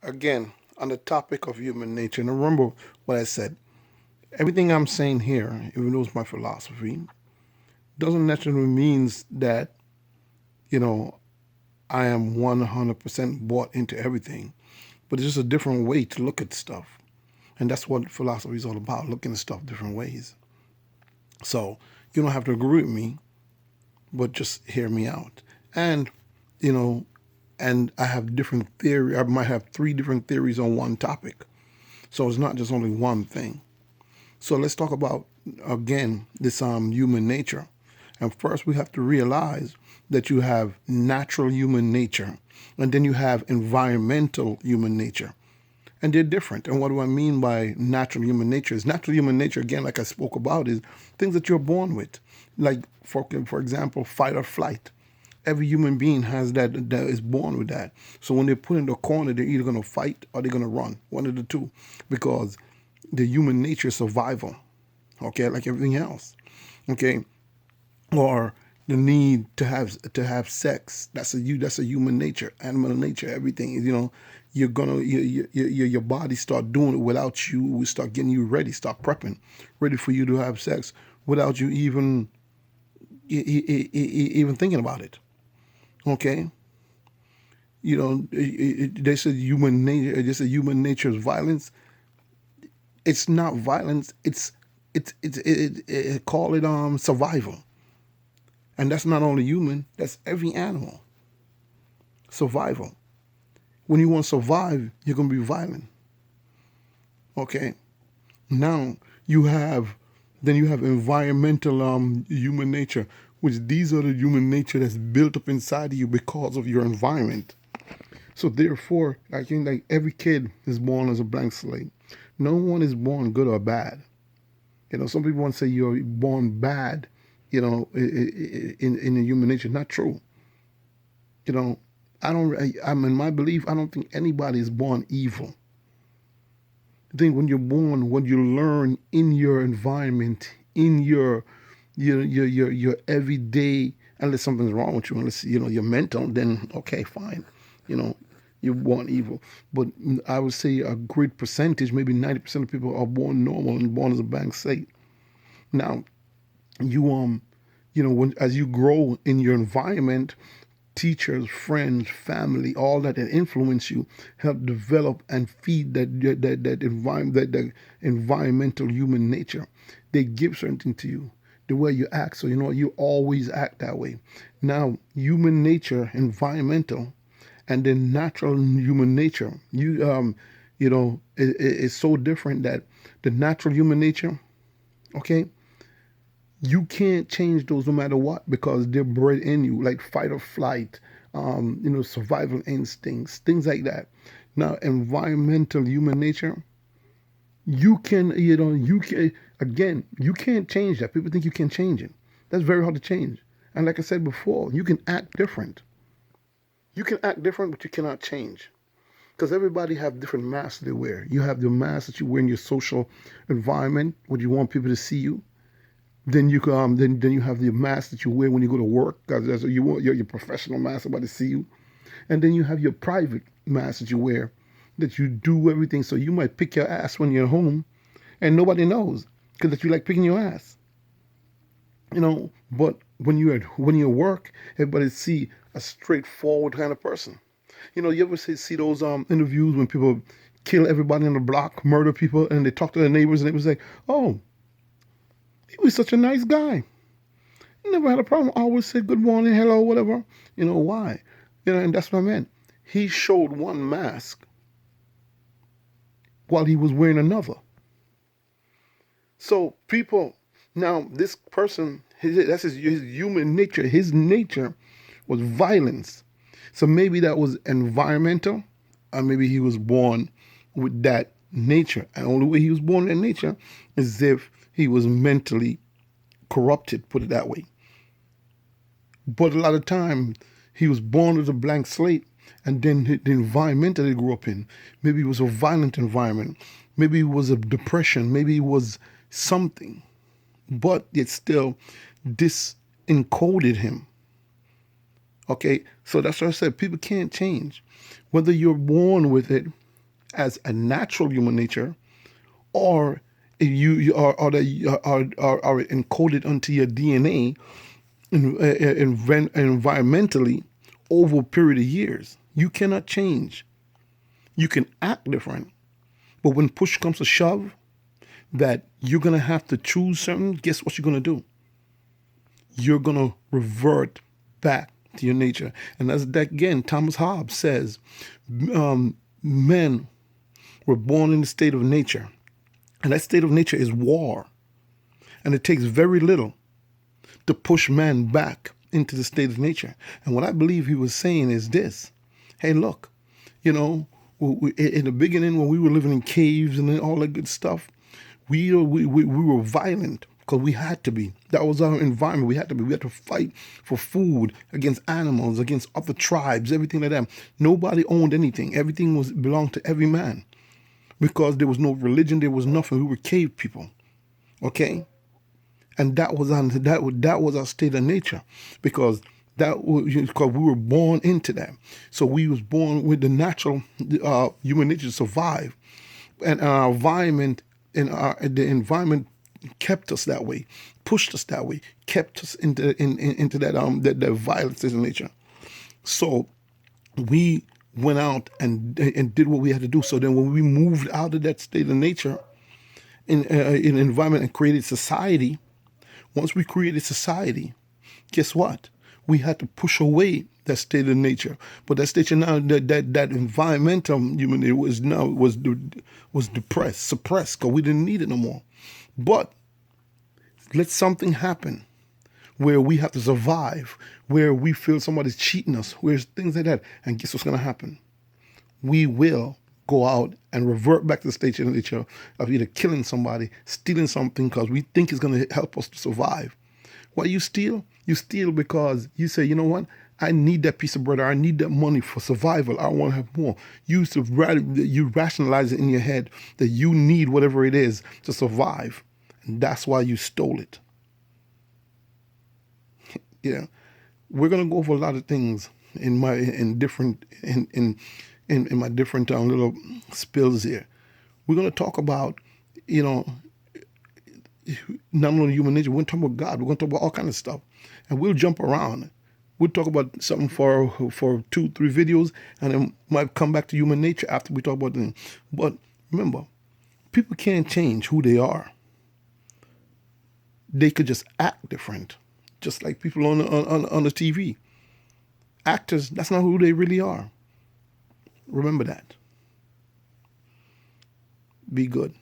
Again, on the topic of human nature, and remember what I said. Everything I'm saying here, even though it's my philosophy, doesn't necessarily means that, you know, I am 100% bought into everything, but it's just a different way to look at stuff. And that's what philosophy is all about, looking at stuff different ways. So you don't have to agree with me, but just hear me out. And, you know, and I have different theory. I might have three different theories on one topic. So it's not just only one thing. So let's talk about again this human nature. And first we have to realize that you have natural human nature and then you have environmental human nature. And they're different. And what do I mean by natural human nature? Is natural human nature, again, like I spoke about, is things that you're born with. Like for example, fight or flight. Every human being has that is born with that. So when they're put in the corner, they're either gonna fight or they're gonna run. One of the two. Because the human nature is survival. Okay, like everything else. Okay. Or the need to have sex. That's a human nature, animal nature. Everything you're gonna your body start doing it without you. We start getting you ready, start prepping, ready for you to have sex without you even thinking about it. Okay, they said human nature. They said human nature is violence. It's not violence. It call it survival, and that's not only human. That's every animal. Survival. When you want to survive, you're going to be violent. Okay. Now you have, then you have environmental human nature, which these are the human nature that's built up inside of you because of your environment. So therefore, I think like every kid is born as a blank slate. No one is born good or bad. Some people want to say you're born bad. In the human nature, not true. You know, I don't. I'm in my belief. I don't think anybody is born evil. I think when you're born, what you learn in your environment, in your everyday, unless something's wrong with you, unless you're mental, then okay, fine, you know, you're born evil. But I would say a great percentage, maybe 90% of people are born normal and born as a blank slate. Now, you when as you grow in your environment, teachers, friends, family, all that influence you, help develop and feed that environmental human nature. They give something to you, the way you act. So you always act that way. Now, human nature, environmental, and then natural human nature. It's so different that the natural human nature, okay, you can't change those no matter what because they're bred in you, like fight or flight, survival instincts, things like that. Now, environmental human nature, you can't change that. People think you can change it. That's very hard to change. And like I said before, you can act different. You can act different, but you cannot change because everybody have different masks they wear. You have the mask that you wear in your social environment, what you want people to see you. Then you then you have the mask that you wear when you go to work, because you want your professional mask, somebody to see you. And then you have your private mask that you wear, that you do everything. So you might pick your ass when you're home, and nobody knows because that you like picking your ass. But when you work, everybody see a straightforward kind of person. You ever see those interviews when people kill everybody on the block, murder people, and they talk to their neighbors, and they was like, "Oh, he was such a nice guy. Never had a problem. Always said good morning, hello, whatever. Why? And that's what I meant. He showed one mask while he was wearing another. So people, now this person, that's his human nature. His nature was violence. So maybe that was environmental, or maybe he was born with that nature. And the only way he was born in that nature is if he was mentally corrupted, put it that way. But a lot of time, he was born with a blank slate, and then the environment that he grew up in, maybe it was a violent environment, maybe it was a depression, maybe it was something, but it still disencoded him. Okay, so that's what I said. People can't change, whether you're born with it as a natural human nature, or you are that are encoded onto your DNA environmentally over a period of years. You cannot change. You can act different, but when push comes to shove, that you're gonna have to choose something. Guess what you're gonna do? You're gonna revert back to your nature, and as that again, Thomas Hobbes says, men were born in the state of nature, and that state of nature is war, and it takes very little to push man back into the state of nature. And what I believe he was saying is this: hey, look, you know, in the beginning when we were living in caves and all that good stuff, we were violent because we had to be. That was our environment. We had to be. We had to fight for food against animals, against other tribes, everything like that. Nobody owned anything. Everything was belonged to every man because there was no religion. There was nothing. We were cave people. Okay, and that was our state of nature because because we were born into that. So we was born with the natural human nature to survive, and our environment the environment kept us that way, pushed us that way, kept us into that violent state of nature. So we went out and did what we had to do. So then when we moved out of that state of nature in environment and created society, once we created society, guess what? We had to push away that state of nature. But that state now, that environmental human, it was now was depressed, suppressed, because we didn't need it no more. But let something happen where we have to survive, where we feel somebody's cheating us, where things like that, and guess what's going to happen? We will go out and revert back to the state of nature of either killing somebody, stealing something because we think it's going to help us to survive. Why you steal? You steal because you say, you know what? I need that piece of bread, or I need that money for survival. I want to have more. You rationalize it in your head that you need whatever it is to survive, and that's why you stole it. Yeah, we're gonna go over a lot of things in my my different little spills here. We're gonna talk about, you know, not only human nature. We're gonna talk about God. We're gonna talk about all kinds of stuff, and we'll jump around. We'll talk about something for 2-3 videos, and then might come back to human nature after we talk about them. But remember, people can't change who they are. They could just act different, just like people on the TV. Actors, that's not who they really are. Remember that. Be good.